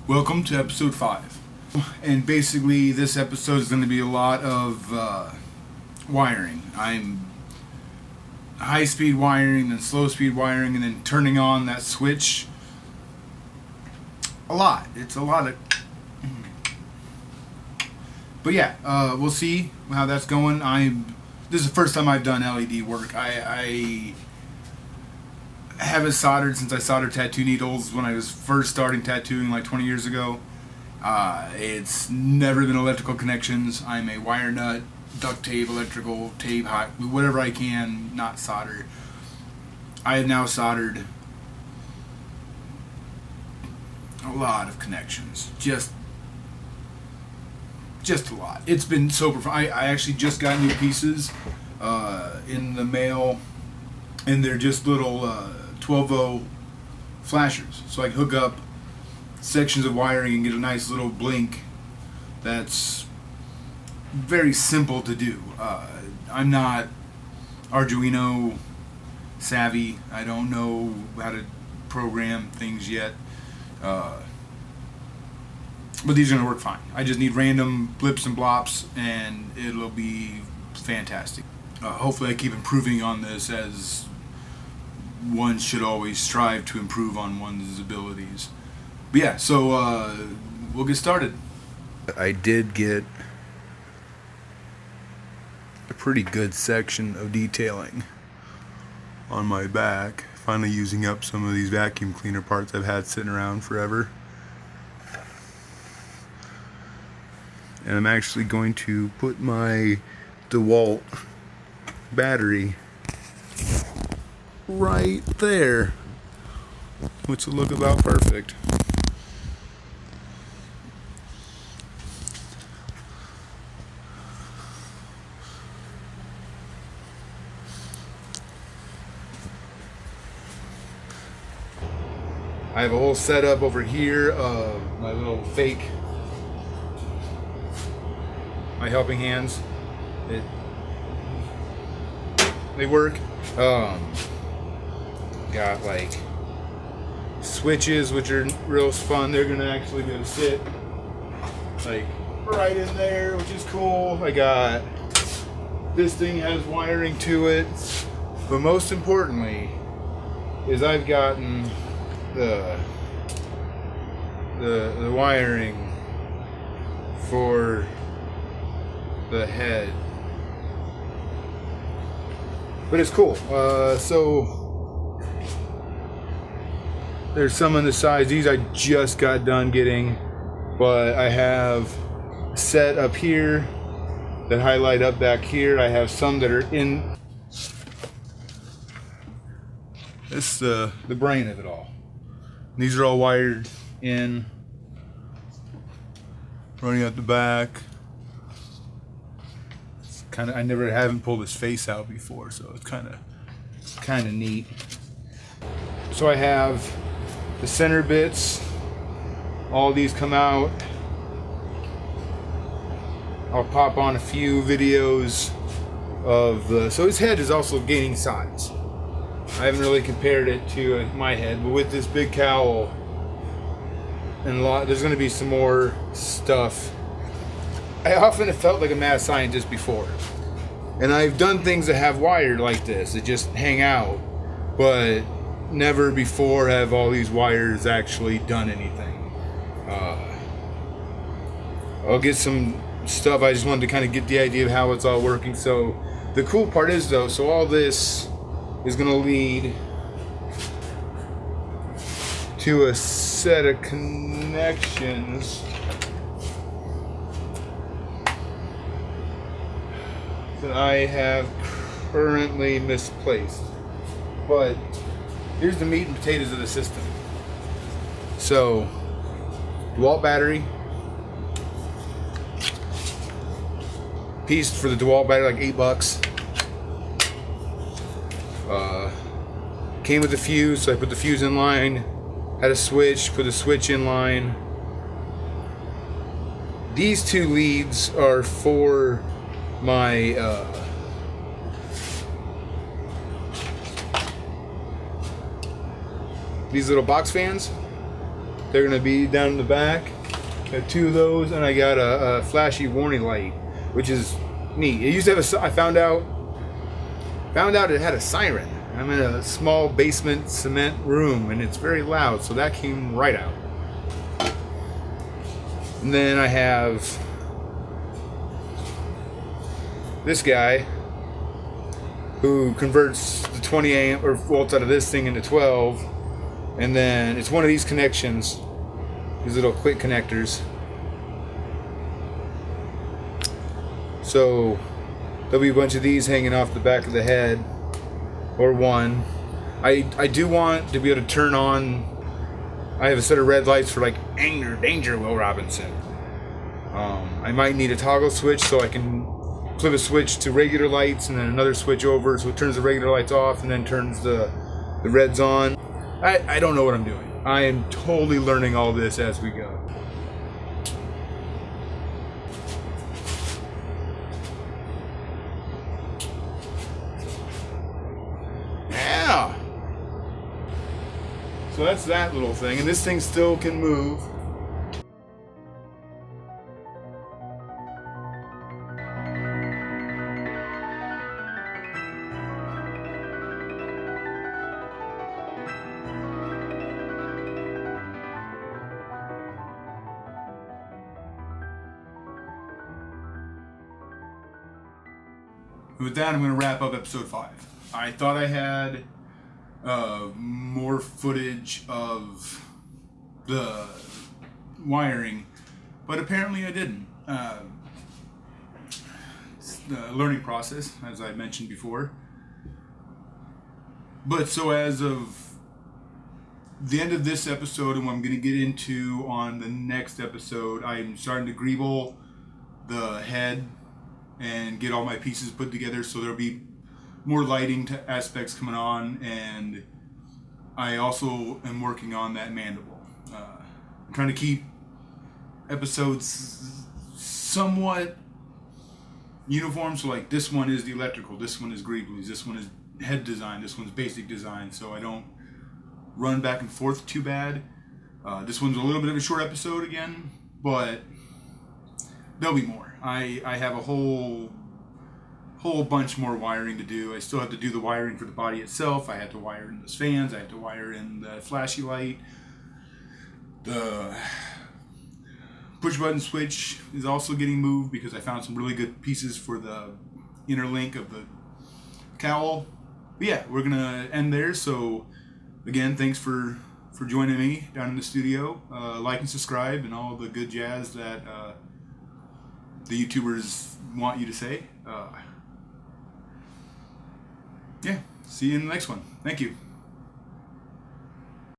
Welcome to episode 5. And basically this episode is going to be a lot of wiring. I'm high speed wiring, then slow speed wiring, and then turning on that switch. A lot. It's a lot of... But yeah, we'll see how that's going. This is the first time I've done LED work. I haven't soldered since I soldered tattoo needles when I was first starting tattooing like 20 years ago. It's never been electrical connections. I'm a wire nut, duct tape, electrical tape, hot, whatever I can, not solder. I have now soldered a lot of connections. Just a lot. It's been super fun. I actually just got new pieces in the mail, and they're just little 12-volt flashers, so I can hook up sections of wiring and get a nice little blink. That's very simple to do. I'm not Arduino savvy. I don't know how to program things yet, but these are going to work fine. I just need random blips and blops and it'll be fantastic. Hopefully I keep improving on this, as one should always strive to improve on one's abilities. But yeah, so we'll get started. I did get a pretty good section of detailing on my back. Finally using up some of these vacuum cleaner parts I've had sitting around forever. And I'm actually going to put my DeWalt battery right there, which will look about perfect. I have a whole setup over here of my little fake, my helping hands. They work. Got like switches, which are real fun. They're gonna actually be able to sit like right in there, which is cool. I got this thing has wiring to it, but most importantly is I've gotten the wiring for the head. But it's cool. So there's some on the sides. These I just got done getting, but I have set up here that highlight up back here. I have some that are in. This is the brain of it all. These are all wired in, running out the back. I haven't pulled his face out before, so it's kind of neat. So I have the center bits. All these come out. I'll pop on a few videos of so his head is also gaining size. I haven't really compared it to my head, but with this big cowl and there's going to be some more stuff. I often have felt like a mad scientist before, and I've done things that have wired like this that just hang out, but never before have all these wires actually done anything. I'll get some stuff. I just wanted to kind of get the idea of how it's all working. So the cool part is though, so all this is going to lead to a set of connections that I have currently misplaced. But here's the meat and potatoes of the system. So, DeWalt battery. Piece for the DeWalt battery, like $8. Came with a fuse, so I put the fuse in line. Had a switch, put the switch in line. These two leads are for my these little box fans They're gonna be down in the back. Got 2 of those, and I got a flashy warning light, which is neat. It used to have I found out it had a siren. I'm in a small basement cement room, and it's very loud, so that came right out. And then I have this guy who converts the 20 amp or volts out of this thing into 12, and then it's one of these connections, these little quick connectors. So there'll be a bunch of these hanging off the back of the head, or one. I do want to be able to turn on. I have a set of red lights for like anger, danger, Will Robinson. I might need a toggle switch so I can flip a switch to regular lights and then another switch over so it turns the regular lights off and then turns the reds on. I don't know what I'm doing. I am totally learning all this as we go. Yeah! So that's that little thing, and this thing still can move. With that, I'm going to wrap up episode 5. I thought I had more footage of the wiring, but apparently I didn't. It's the learning process, as I mentioned before. But so as of the end of this episode and what I'm going to get into on the next episode, I'm starting to greeble the head and get all my pieces put together, so there'll be more lighting aspects coming on, and I also am working on that mandible. I'm trying to keep episodes somewhat uniform, so like this one is the electrical, this one is greeblies, this one is head design, this one's basic design, so I don't run back and forth too bad. This one's a little bit of a short episode again, but there'll be more. I have a whole bunch more wiring to do. I still have to do the wiring for the body itself. I had to wire in those fans. I had to wire in the flashy light. The push button switch is also getting moved because I found some really good pieces for the inner link of the cowl. But yeah, we're gonna end there. So again, thanks for joining me down in the studio. Like and subscribe and all the good jazz that the YouTubers want you to say. Yeah, see you in the next one. Thank you.